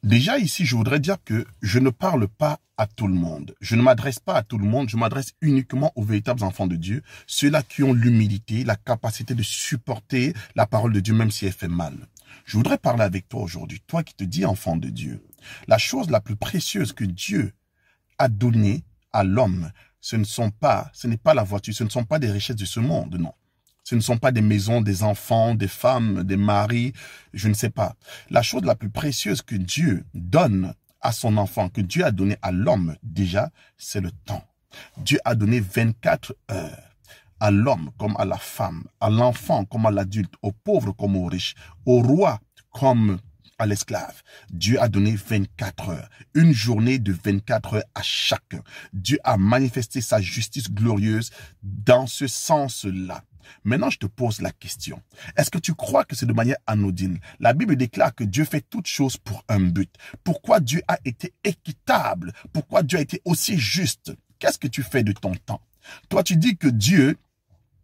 Déjà ici, je voudrais dire que je ne parle pas à tout le monde. Je ne m'adresse pas à tout le monde, je m'adresse uniquement aux véritables enfants de Dieu, ceux-là qui ont l'humilité, la capacité de supporter la parole de Dieu même si elle fait mal. Je voudrais parler avec toi aujourd'hui, toi qui te dis enfant de Dieu. La chose la plus précieuse que Dieu a donnée à l'homme, ce n'est pas la voiture, ce ne sont pas des richesses de ce monde, non. Ce ne sont pas des maisons, des enfants, des femmes, des maris, je ne sais pas. La chose la plus précieuse que Dieu donne à son enfant, que Dieu a donné à l'homme déjà, c'est le temps. Dieu a donné 24 heures à l'homme comme à la femme, à l'enfant comme à l'adulte, aux pauvres comme aux riches, au roi comme à l'esclave. Dieu a donné 24 heures, une journée de 24 heures à chacun. Dieu a manifesté sa justice glorieuse dans ce sens-là. Maintenant, je te pose la question. Est-ce que tu crois que c'est de manière anodine? La Bible déclare que Dieu fait toutes choses pour un but. Pourquoi Dieu a été équitable? Pourquoi Dieu a été aussi juste? Qu'est-ce que tu fais de ton temps? Toi, tu dis que Dieu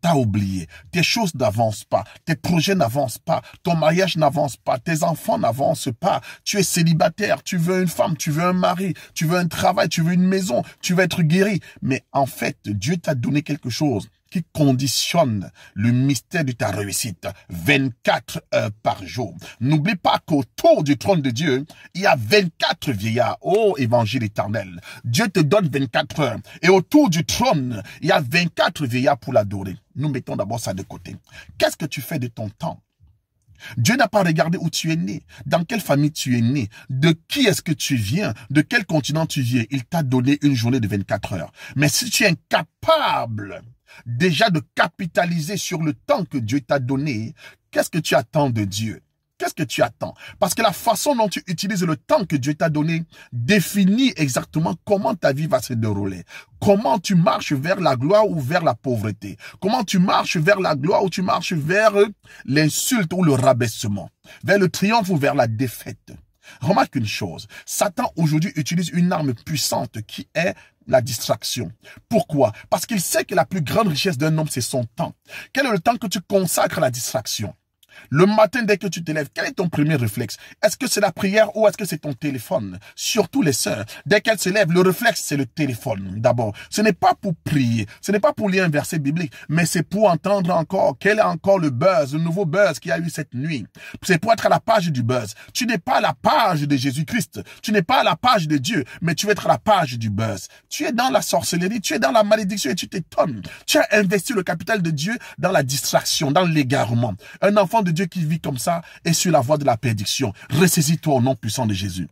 t'as oublié, tes choses n'avancent pas, tes projets n'avancent pas, ton mariage n'avance pas, tes enfants n'avancent pas, tu es célibataire, tu veux une femme, tu veux un mari, tu veux un travail, tu veux une maison, tu veux être guéri. Mais en fait, Dieu t'a donné quelque chose qui conditionne le mystère de ta réussite. 24 heures par jour. N'oublie pas qu'autour du trône de Dieu, il y a 24 vieillards. Oh, évangile éternel. Dieu te donne 24 heures. Et autour du trône, il y a 24 vieillards pour l'adorer. Nous mettons d'abord ça de côté. Qu'est-ce que tu fais de ton temps? Dieu n'a pas regardé où tu es né, dans quelle famille tu es né, de qui est-ce que tu viens, de quel continent tu viens. Il t'a donné une journée de 24 heures. Mais si tu es incapable déjà de capitaliser sur le temps que Dieu t'a donné, qu'est-ce que tu attends de Dieu? Qu'est-ce que tu attends? Parce que la façon dont tu utilises le temps que Dieu t'a donné définit exactement comment ta vie va se dérouler. Comment tu marches vers la gloire ou vers la pauvreté. Comment tu marches vers la gloire ou tu marches vers l'insulte ou le rabaissement. Vers le triomphe ou vers la défaite. Remarque une chose, Satan aujourd'hui utilise une arme puissante qui est la distraction. Pourquoi? Parce qu'il sait que la plus grande richesse d'un homme, c'est son temps. Quel est le temps que tu consacres à la distraction? Le matin, dès que tu te lèves, quel est ton premier réflexe? Est-ce que c'est la prière ou est-ce que c'est ton téléphone? Surtout les sœurs, dès qu'elles se lèvent, le réflexe, c'est le téléphone d'abord. Ce n'est pas pour prier, ce n'est pas pour lire un verset biblique, mais c'est pour entendre encore quel est encore le buzz, le nouveau buzz qu'il y a eu cette nuit. C'est pour être à la page du buzz. Tu n'es pas à la page de Jésus-Christ, tu n'es pas à la page de Dieu, mais tu veux être à la page du buzz. Tu es dans la sorcellerie, tu es dans la malédiction et tu t'étonnes. Tu as investi le capital de Dieu dans la distraction, dans l'égarement. Un enfant de Dieu qui vit comme ça est sur la voie de la perdition. Ressaisis-toi au nom puissant de Jésus.